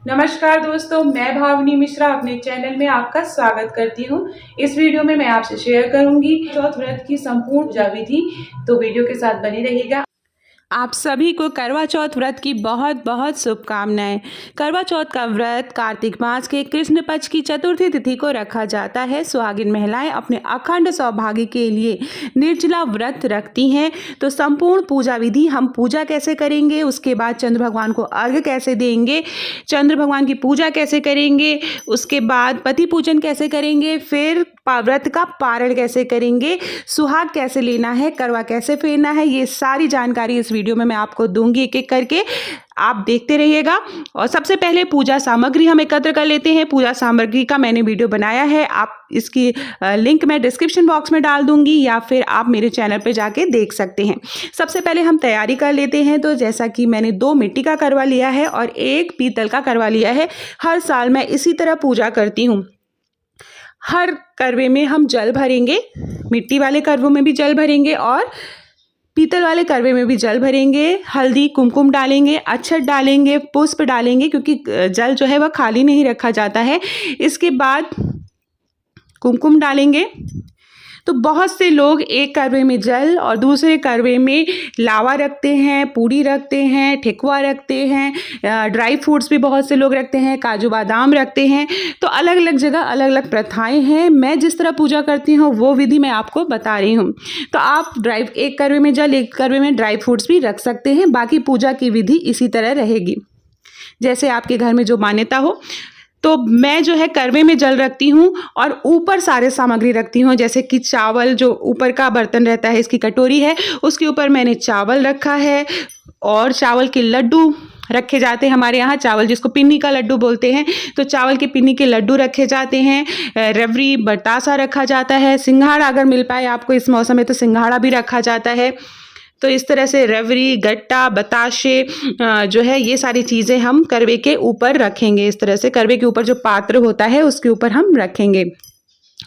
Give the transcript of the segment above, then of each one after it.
नमस्कार दोस्तों, मैं भावनी मिश्रा अपने चैनल में आपका स्वागत करती हूँ। इस वीडियो में मैं आपसे शेयर करूंगी चौथ व्रत की संपूर्ण पूजा विधि, तो वीडियो के साथ बने रहिएगा। आप सभी को करवा चौथ व्रत की बहुत बहुत शुभकामनाएं। करवा चौथ का व्रत कार्तिक मास के कृष्ण पक्ष की चतुर्थी तिथि को रखा जाता है। सुहागिन महिलाएं अपने अखंड सौभाग्य के लिए निर्जला व्रत रखती हैं। तो संपूर्ण पूजा विधि, हम पूजा कैसे करेंगे, उसके बाद चंद्र भगवान को अर्घ्य कैसे देंगे, चंद्र भगवान की पूजा कैसे करेंगे, उसके बाद पति पूजन कैसे करेंगे, फिर व्रत का पारण कैसे करेंगे, सुहाग कैसे लेना है, करवा कैसे फेरना है, ये सारी जानकारी इस वीडियो में मैं आपको दूंगी एक एक करके। आप देखते रहिएगा। और सबसे पहले पूजा सामग्री हम एकत्र कर लेते हैं। पूजा सामग्री का मैंने वीडियो बनाया है, आप इसकी लिंक मैं डिस्क्रिप्शन बॉक्स में डाल दूंगी या फिर आप मेरे चैनल पे जाके देख सकते हैं। सबसे पहले हम तैयारी कर लेते हैं। तो जैसा कि मैंने 2 मिट्टी का करवा लिया है और 1 पीतल का करवा लिया है। हर साल मैं इसी तरह पूजा करती हूँ। हर करवे में हम जल भरेंगे, मिट्टी वाले करवों में भी जल भरेंगे और पीतल वाले करवे में भी जल भरेंगे। हल्दी कुमकुम डालेंगे, अक्षत डालेंगे, पुष्प डालेंगे, क्योंकि जल जो है वह खाली नहीं रखा जाता है। इसके बाद कुमकुम डालेंगे। तो बहुत से लोग एक करवे में जल और दूसरे करवे में लावा रखते हैं, पूड़ी रखते हैं, ठेकुआ रखते हैं, ड्राई फ्रूट्स भी बहुत से लोग रखते हैं, काजू बादाम रखते हैं। तो अलग अलग जगह अलग अलग प्रथाएं हैं। मैं जिस तरह पूजा करती हूँ वो विधि मैं आपको बता रही हूँ। तो आप एक करवे में जल, एक करवे में ड्राई फ्रूट्स भी रख सकते हैं। बाकी पूजा की विधि इसी तरह रहेगी, जैसे आपके घर में जो मान्यता हो। तो मैं जो है करवे में जल रखती हूँ और ऊपर सारे सामग्री रखती हूँ, जैसे कि चावल, जो ऊपर का बर्तन रहता है, इसकी कटोरी है, उसके ऊपर मैंने चावल रखा है और चावल के लड्डू रखे जाते हैं। हमारे यहाँ चावल जिसको पिन्नी का लड्डू बोलते हैं, तो चावल के पिन्नी के लड्डू रखे जाते हैं। रबड़ी, बतासा रखा जाता है। सिंघाड़ा अगर मिल पाए आपको इस मौसम में तो सिंघाड़ा भी रखा जाता है। तो इस तरह से रबड़ी, गट्टा, बताशे जो है ये सारी चीज़ें हम करवे के ऊपर रखेंगे। इस तरह से करवे के ऊपर जो पात्र होता है उसके ऊपर हम रखेंगे।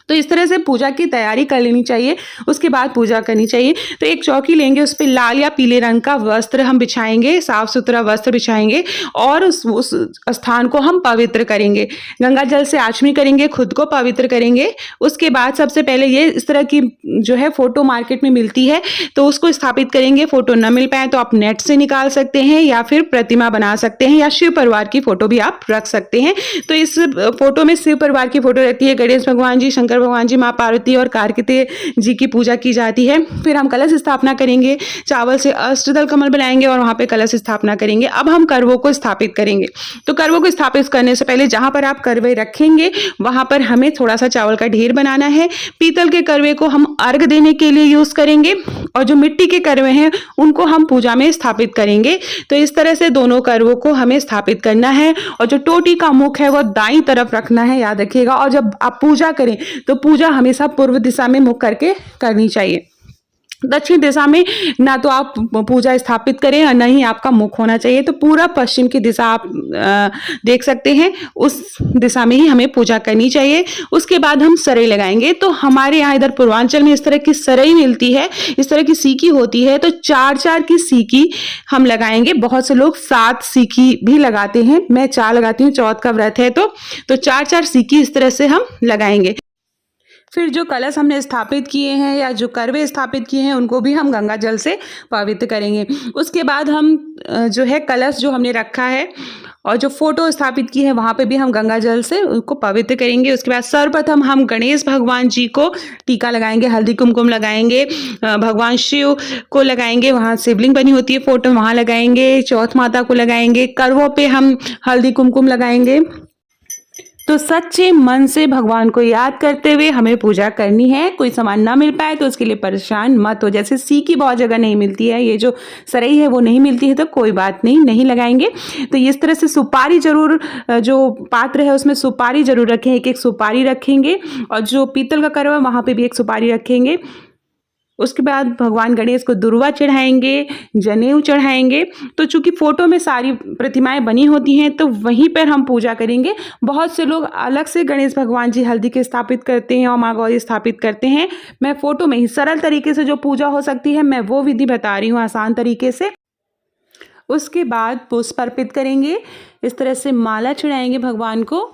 तो इस तरह से पूजा की तैयारी कर लेनी चाहिए, उसके बाद पूजा करनी चाहिए। तो एक चौकी लेंगे, उस पर लाल या पीले रंग का वस्त्र हम बिछाएंगे, साफ सुथरा वस्त्र बिछाएंगे और उस स्थान को हम पवित्र करेंगे। गंगा जल से आचमनी करेंगे, खुद को पवित्र करेंगे। उसके बाद सबसे पहले ये इस तरह की जो है फोटो मार्केट में मिलती है, तो उसको स्थापित करेंगे। फोटो न मिल पाए तो आप नेट से निकाल सकते हैं या फिर प्रतिमा बना सकते हैं, या शिव परिवार की फोटो भी आप रख सकते हैं। तो इस फोटो में शिव परिवार की फोटो रहती है, गणेश भगवान जी, शंकर भगवान जी, माँ पार्वती और कार्तिकेय जी की पूजा की जाती है। फिर हम कलश स्थापना करेंगे, चावल से अष्टदल कमल बनाएंगे और वहां पे कलश स्थापना करेंगे। अब हम करवों को स्थापित करेंगे। तो करवों को स्थापित करने से पहले जहां पर आप करवे रखेंगे वहां पर हमें थोड़ा सा चावल का ढेर बनाना है। पीतल के करवे को हम अर्घ देने के लिए यूज करेंगे और जो मिट्टी के करवे हैं उनको हम पूजा में स्थापित करेंगे। तो इस तरह से दोनों करवों को हमें स्थापित करना है और जो टोटी का मुख है वो दाईं तरफ रखना है, याद रखिएगा। और जब आप पूजा करें तो पूजा हमेशा पूर्व दिशा में मुख करके करनी चाहिए। दक्षिण दिशा में ना तो आप पूजा स्थापित करें और ना ही आपका मुख होना चाहिए। तो पूरा पश्चिम की दिशा आप देख सकते हैं, उस दिशा में ही हमें पूजा करनी चाहिए। उसके बाद हम सरई लगाएंगे। तो हमारे यहाँ इधर पूर्वांचल में इस तरह की सरई मिलती है, इस तरह की सीकी होती है। तो 4-4 की सीकी हम लगाएंगे। बहुत से लोग 7 सीकी भी लगाते हैं, मैं 4 लगाती हूँ, चौथ का व्रत है तो 4-4 सीकी इस तरह से हम लगाएंगे। फिर जो कलश हमने स्थापित किए हैं या जो करवे स्थापित किए हैं उनको भी हम गंगा जल से पवित्र करेंगे। उसके बाद हम जो है कलश जो हमने रखा है और जो फोटो स्थापित की है वहाँ पे भी हम गंगा जल से उनको पवित्र करेंगे। उसके बाद सर्वप्रथम हम गणेश भगवान जी को टीका लगाएंगे, हल्दी कुमकुम लगाएंगे, भगवान शिव को लगाएंगे, वहाँ शिवलिंग बनी होती है फोटो, वहाँ लगाएंगे। चौथ माता को लगाएंगे, करवों पे हम हल्दी कुमकुम लगाएंगे। तो सच्चे मन से भगवान को याद करते हुए हमें पूजा करनी है। कोई सामान ना मिल पाए तो उसके लिए परेशान मत हो। जैसे सीकी बहुत जगह नहीं मिलती है, ये जो सरई है वो नहीं मिलती है, तो कोई बात नहीं, नहीं लगाएंगे। तो इस तरह से सुपारी जरूर, जो पात्र है उसमें सुपारी जरूर रखें, एक एक सुपारी रखेंगे। और जो पीतल का करवा वहाँ पे भी एक सुपारी रखेंगे। उसके बाद भगवान गणेश को दुर्वा चढ़ाएंगे, जनेऊ चढ़ाएंगे। तो चूंकि फोटो में सारी प्रतिमाएं बनी होती हैं तो वहीं पर हम पूजा करेंगे। बहुत से लोग अलग से गणेश भगवान जी हल्दी के स्थापित करते हैं और माँ गौरी स्थापित करते हैं। मैं फोटो में ही सरल तरीके से जो पूजा हो सकती है मैं वो विधि बता रही हूँ, आसान तरीके से। उसके बाद पुष्प अर्पित करेंगे। इस तरह से माला चढ़ाएंगे भगवान को।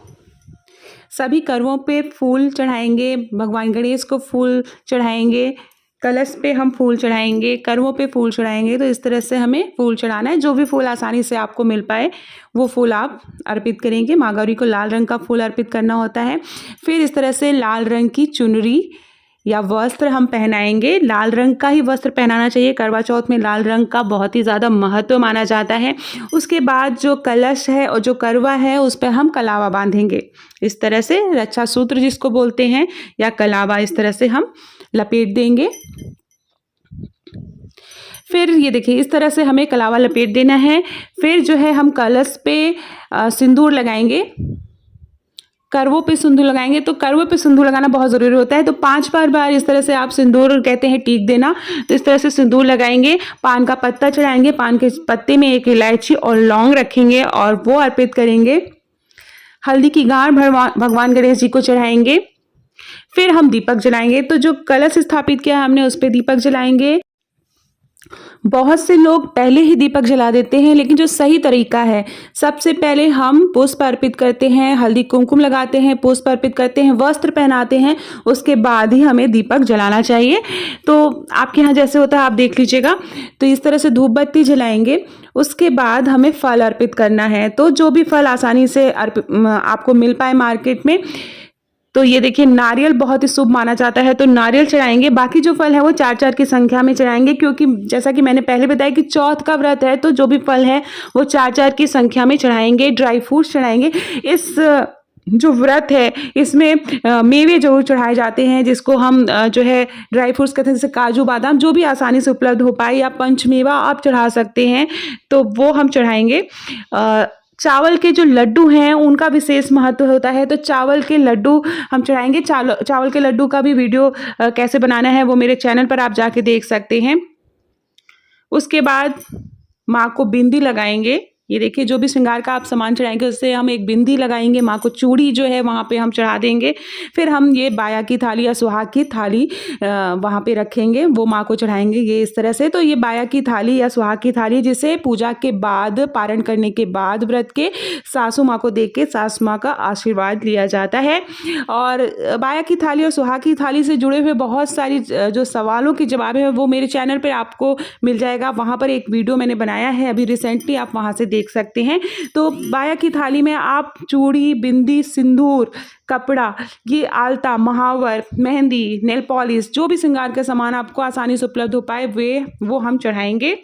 सभी करवों पे फूल चढ़ाएंगे, भगवान गणेश को फूल चढ़ाएंगे, कलश पे हम फूल चढ़ाएंगे, करवों पे फूल चढ़ाएंगे। तो इस तरह से हमें फूल चढ़ाना है। जो भी फूल आसानी से आपको मिल पाए वो फूल आप अर्पित करेंगे। माँ गौरी को लाल रंग का फूल अर्पित करना होता है। फिर इस तरह से लाल रंग की चुनरी या वस्त्र हम पहनाएंगे। लाल रंग का ही वस्त्र पहनाना चाहिए। करवा चौथ में लाल रंग का बहुत ही ज़्यादा महत्व माना जाता है। उसके बाद जो कलश है और जो करवा है उस पर हम कलावा बांधेंगे। इस तरह से रक्षा सूत्र जिसको बोलते हैं या कलावा, इस तरह से हम लपेट देंगे। फिर ये देखिए इस तरह से हमें कलावा लपेट देना है। फिर जो है हम कलश पे सिंदूर लगाएंगे, करवों पे सिंदूर लगाएंगे। तो करवों पे सिंदूर लगाना बहुत ज़रूरी होता है। तो 5 बार इस तरह से आप सिंदूर कहते हैं टीक देना। तो इस तरह से सिंदूर लगाएंगे, पान का पत्ता चढ़ाएंगे, पान के पत्ते में एक इलायची और लौंग रखेंगे और वो अर्पित करेंगे। हल्दी की गांठ भगवान गणेश जी को चढ़ाएंगे। फिर हम दीपक जलाएंगे। तो जो कलश स्थापित किया है हमने उस पर दीपक जलाएंगे। बहुत से लोग पहले ही दीपक जला देते हैं, लेकिन जो सही तरीका है, सबसे पहले हम पुष्प अर्पित करते हैं, हल्दी कुमकुम लगाते हैं, पुष्प अर्पित करते हैं, वस्त्र पहनाते हैं, उसके बाद ही हमें दीपक जलाना चाहिए। तो आपके यहाँ जैसे होता है आप देख लीजिएगा। तो इस तरह से धूप बत्ती जलाएंगे। उसके बाद हमें फल अर्पित करना है। तो जो भी फल आसानी से आपको मिल पाए मार्केट में, तो ये देखिए नारियल बहुत ही शुभ माना जाता है, तो नारियल चढ़ाएंगे। बाकी जो फल है वो 4-4 की संख्या में चढ़ाएंगे, क्योंकि जैसा कि मैंने पहले बताया कि चौथ का व्रत है, तो जो भी फल है वो 4-4 की संख्या में चढ़ाएंगे। Dry fruits चढ़ाएंगे। इस जो व्रत है इसमें मेवे जरूर चढ़ाए जाते हैं, जिसको हम जो है ड्राई फ्रूट्स कहते हैं, जैसे काजू बादाम, जो भी आसानी से उपलब्ध हो पाए, या पंचमेवा आप चढ़ा सकते हैं, तो वो हम चढ़ाएंगे। चावल के जो लड्डू हैं उनका विशेष महत्व होता है, तो चावल के लड्डू हम चढ़ाएंगे। चावल के लड्डू का भी वीडियो कैसे बनाना है वो मेरे चैनल पर आप जाके देख सकते हैं। उसके बाद माँ को बिंदी लगाएंगे। ये देखिए जो भी श्रृंगार का आप सामान चढ़ाएंगे उससे हम एक बिंदी लगाएंगे। माँ को चूड़ी जो है वहाँ पे हम चढ़ा देंगे। फिर हम ये बाया की थाली या सुहाग की थाली वहाँ पे रखेंगे, वो माँ को चढ़ाएंगे ये इस तरह से। तो ये बाया की थाली या सुहाग की थाली, जिसे पूजा के बाद, पारण करने के बाद व्रत के, सासू माँ को देख के सासू माँ का आशीर्वाद लिया जाता है। और बाया की थाली और सुहाग की थाली से जुड़े हुए बहुत सारी जो सवालों के जवाब है वो मेरे चैनल पर आपको मिल जाएगा। वहाँ पर एक वीडियो मैंने बनाया है अभी रिसेंटली, आप वहाँ से देख सकते हैं। तो बाया की थाली में आप चूड़ी, बिंदी, सिंदूर, कपड़ा, ये आलता, महावर, मेहंदी, नेल पॉलिश, जो भी श्रृंगार का सामान आपको आसानी से उपलब्ध हो पाए वो हम चढ़ाएंगे।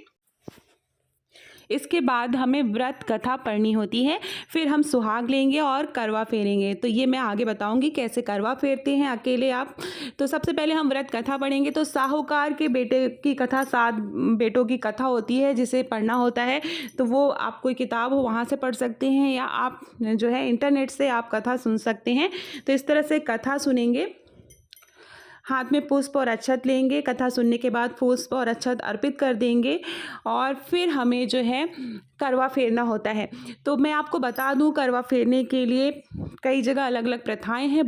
इसके बाद हमें व्रत कथा पढ़नी होती है। फिर हम सुहाग लेंगे और करवा फेरेंगे। तो ये मैं आगे बताऊंगी कैसे करवा फेरते हैं अकेले आप। तो सबसे पहले हम व्रत कथा पढ़ेंगे। तो साहूकार के बेटे की कथा, 7 बेटों की कथा होती है जिसे पढ़ना होता है। तो वो आप कोई किताब हो वहाँ से पढ़ सकते हैं, या आप जो है इंटरनेट से आप कथा सुन सकते हैं। तो इस तरह से कथा सुनेंगे। हाथ में पुष्प और अक्षत लेंगे। कथा सुनने के बाद पुष्प और अक्षत अर्पित कर देंगे और फिर हमें जो है करवा फेरना होता है। तो मैं आपको बता दूं, करवा फेरने के लिए कई जगह अलग अलग प्रथाएं हैं।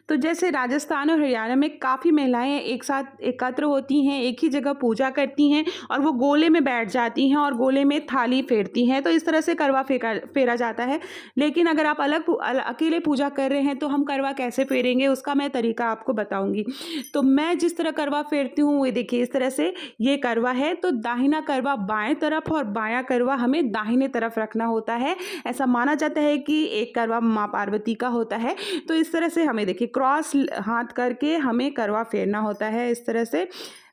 तो जैसे राजस्थान और हरियाणा में काफ़ी महिलाएं एक साथ एकत्र होती हैं, एक ही जगह पूजा करती हैं और वो गोले में बैठ जाती हैं और गोले में थाली फेरती हैं। तो इस तरह से करवा फेरा जाता है। लेकिन अगर आप अकेले पूजा कर रहे हैं तो हम करवा कैसे फेरेंगे उसका मैं तरीका आपको बताऊंगी। तो मैं जिस तरह करवा फेरती हूँ वो देखिए इस तरह से, ये करवा है तो दाहिना करवा बाएं तरफ और बायां करवा हमें दाहिने तरफ रखना होता है। ऐसा माना जाता है कि एक करवा माँ पार्वती का होता है। तो इस तरह से हमें देखिए क्रॉस हाथ करके हमें करवा फेरना होता है। इस तरह से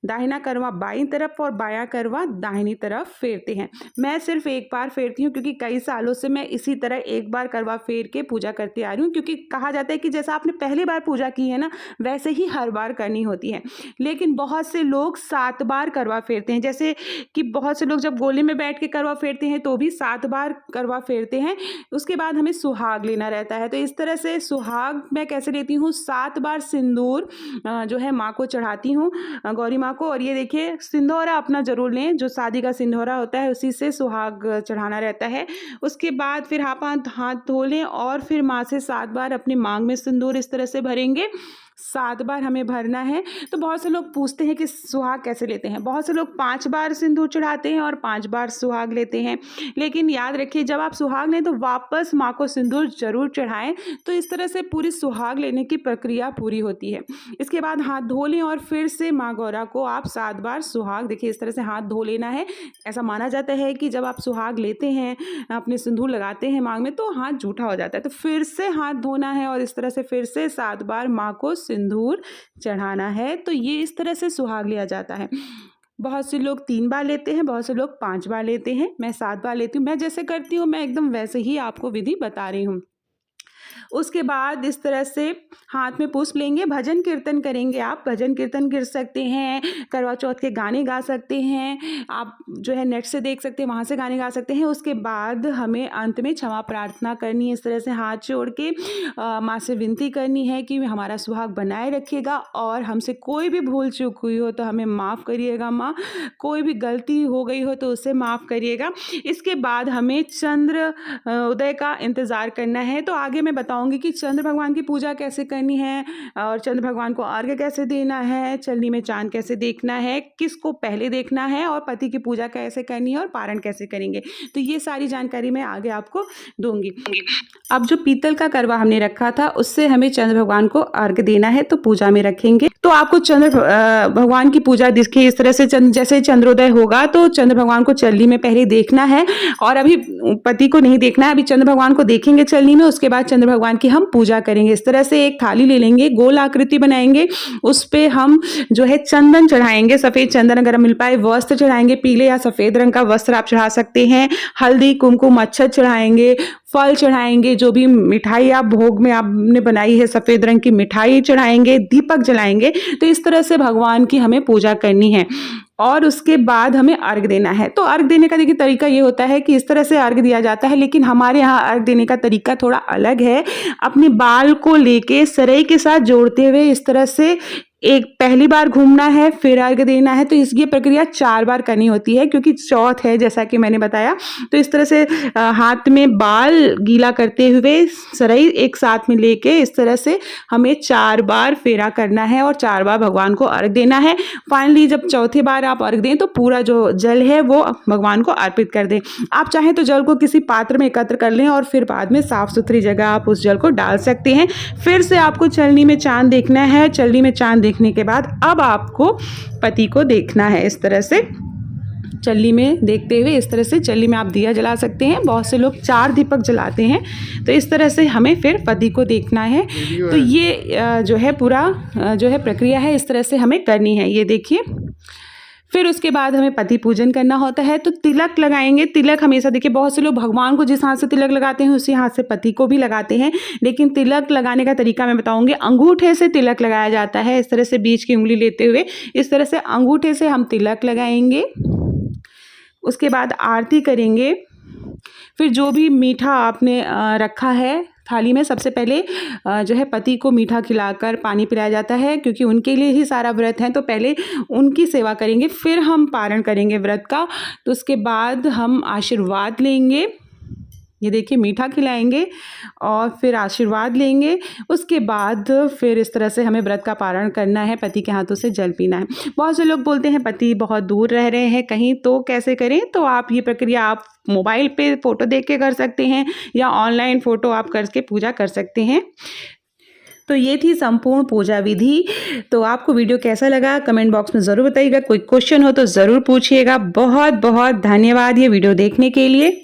दाहिना करवा बाईं तरफ और बायां करवा दाहिनी तरफ फेरते हैं। मैं सिर्फ एक बार फेरती हूँ क्योंकि कई सालों से मैं इसी तरह एक बार करवा फेर के पूजा करती आ रही हूँ, क्योंकि कहा जाता है कि जैसा आपने पहली बार पूजा की है ना वैसे ही हर बार करनी होती है। लेकिन बहुत से लोग 7 बार करवा फेरते हैं, जैसे कि बहुत से लोग जब गोले में बैठ के करवा फेरते हैं तो भी 7 बार करवा फेरते हैं। उसके बाद हमें सुहाग लेना रहता है। तो इस तरह से सुहाग मैं कैसे लेती हूँ, 7 बार सिंदूर जो है माँ को चढ़ाती हूँ, गौरी माँ को। और ये देखिए सिंदूरा अपना जरूर लें, जो शादी का सिंदूरा होता है उसी से सुहाग चढ़ाना रहता है। उसके बाद फिर हाथ धो लें और फिर माँ से 7 बार अपने मांग में सिंदूर इस तरह से भरेंगे। 7 बार हमें भरना है। तो बहुत से लोग पूछते हैं कि सुहाग कैसे लेते हैं। बहुत से लोग 5 बार सिंदूर चढ़ाते हैं और 5 बार सुहाग लेते हैं। लेकिन याद रखिए, जब आप सुहाग लें तो वापस माँ को सिंदूर जरूर चढ़ाएं। तो इस तरह से पूरी सुहाग लेने की प्रक्रिया पूरी होती है। इसके बाद हाथ धो लें और फिर से माँ गौरा को आप 7 बार सुहाग, देखिए इस तरह से हाथ धो लेना है। ऐसा माना जाता है कि जब आप सुहाग लेते हैं, अपने सिंदूर लगाते हैं मांग में, तो हाथ जूठा हो जाता है। तो फिर से हाथ धोना है और इस तरह से फिर से 7 बार माँ को सिंदूर चढ़ाना है। तो ये इस तरह से सुहाग लिया जाता है। बहुत से लोग 3 बार लेते हैं, बहुत से लोग 5 बार लेते हैं। मैं 7 बार लेती हूँ। मैं जैसे करती हूँ, मैं एकदम वैसे ही आपको विधि बता रही हूँ। उसके बाद इस तरह से हाथ में पुष्प लेंगे, भजन कीर्तन करेंगे। आप भजन कीर्तन कर सकते हैं, करवा चौथ के गाने गा सकते हैं, आप जो है नेट से देख सकते हैं, वहाँ से गाने गा सकते हैं। उसके बाद हमें अंत में क्षमा प्रार्थना करनी है। इस तरह से हाथ जोड़ के माँ से विनती करनी है कि हमारा सुहाग बनाए रखिएगा और हमसे कोई भी भूल चूक हुई हो तो हमें माफ़ करिएगा माँ, कोई भी गलती हो गई हो तो उसे माफ़ करिएगा। इसके बाद हमें चंद्र उदय का इंतज़ार करना है। तो आगे मैं बताऊंगी कि चंद्र भगवान की पूजा कैसे करनी है और चंद्र भगवान को अर्घ्य कैसे देना है, चलनी में चांद कैसे देखना है, किसको पहले देखना है और पति की पूजा कैसे करनी है और पारण कैसे करेंगे। तो ये सारी जानकारी मैं आगे आपको दूंगी। अब जो पीतल का करवा हमने रखा था, उससे हमें चंद्र भगवान को अर्घ्य देना है, तो पूजा में रखेंगे। तो आपको चंद्र भगवान की पूजा देखिए इस तरह से, जैसे चंद्रोदय होगा तो चंद्र भगवान को चलनी में पहले देखना है और अभी पति को नहीं देखना है। अभी चंद्र भगवान को देखेंगे चलनी में, उसके बाद चंद्र भगवान की हम पूजा करेंगे। इस तरह से एक थाली ले लेंगे, गोल आकृति बनाएंगे, उस पे हम जो है चंदन चढ़ाएंगे, सफेद चंदन अगर मिल पाए, वस्त्र चढ़ाएंगे, पीले या सफेद रंग का वस्त्र आप चढ़ा सकते हैं, हल्दी कुमकुम अक्षत चढ़ाएंगे, फल चढ़ाएंगे, जो भी मिठाई आप भोग में आपने बनाई है सफेद रंग की मिठाई चढ़ाएंगे, दीपक जलाएंगे। तो इस तरह से भगवान की हमें पूजा करनी है और उसके बाद हमें अर्घ्य देना है। तो अर्घ्य देने का देखिए तरीका ये होता है कि इस तरह से अर्घ्य दिया जाता है, लेकिन हमारे यहाँ अर्घ्य देने का तरीका थोड़ा अलग है। अपने बाल को लेके सरई के साथ जोड़ते हुए इस तरह से एक पहली बार घूमना है, फिर अर्घ्य देना है। तो ये प्रक्रिया 4 बार करनी होती है क्योंकि चौथ है जैसा कि मैंने बताया। तो इस तरह से हाथ में बाल गीला करते हुए सरई एक साथ में लेके इस तरह से हमें 4 बार फेरा करना है और 4 बार भगवान को अर्घ्य देना है। फाइनली जब चौथे बार आप अर्घ्य दें तो पूरा जो जल है वो भगवान को अर्पित कर दें। आप चाहें तो जल को किसी पात्र में एकत्र कर लें और फिर बाद में साफ सुथरी जगह आप उस जल को डाल सकते हैं। फिर से आपको चलनी में चांद देखना है। चलनी में चांद देखने के बाद अब आपको पति को देखना है। इस तरह से चल्ली में देखते हुए इस तरह से चल्ली में आप दिया जला सकते हैं। बहुत से लोग 4 दीपक जलाते हैं। तो इस तरह से हमें फिर पति को देखना है। तो ये जो है पूरा जो है प्रक्रिया है, इस तरह से हमें करनी है। ये देखिए, फिर उसके बाद हमें पति पूजन करना होता है। तो तिलक लगाएंगे। तिलक हमेशा देखिए, बहुत से लोग भगवान को जिस हाथ से तिलक लगाते हैं उसी हाथ से पति को भी लगाते हैं, लेकिन तिलक लगाने का तरीका मैं बताऊंगी। अंगूठे से तिलक लगाया जाता है। इस तरह से बीच की उंगली लेते हुए इस तरह से अंगूठे से हम तिलक लगाएंगे। उसके बाद आरती करेंगे। फिर जो भी मीठा आपने रखा है थाली में, सबसे पहले जो है पति को मीठा खिलाकर पानी पिलाया जाता है क्योंकि उनके लिए ही सारा व्रत है। तो पहले उनकी सेवा करेंगे, फिर हम पारण करेंगे व्रत का। तो उसके बाद हम आशीर्वाद लेंगे। ये देखिए, मीठा खिलाएंगे और फिर आशीर्वाद लेंगे। उसके बाद फिर इस तरह से हमें व्रत का पारण करना है, पति के हाथों से जल पीना है। बहुत से लोग बोलते हैं पति बहुत दूर रह रहे हैं कहीं, तो कैसे करें? तो आप ये प्रक्रिया आप मोबाइल पे फ़ोटो देख के कर सकते हैं या ऑनलाइन फ़ोटो आप करके पूजा कर सकते हैं। तो ये थी संपूर्ण पूजा विधि। तो आपको वीडियो कैसा लगा कमेंट बॉक्स में ज़रूर बताइएगा। कोई क्वेश्चन हो तो ज़रूर पूछिएगा। बहुत बहुत धन्यवाद ये वीडियो देखने के लिए।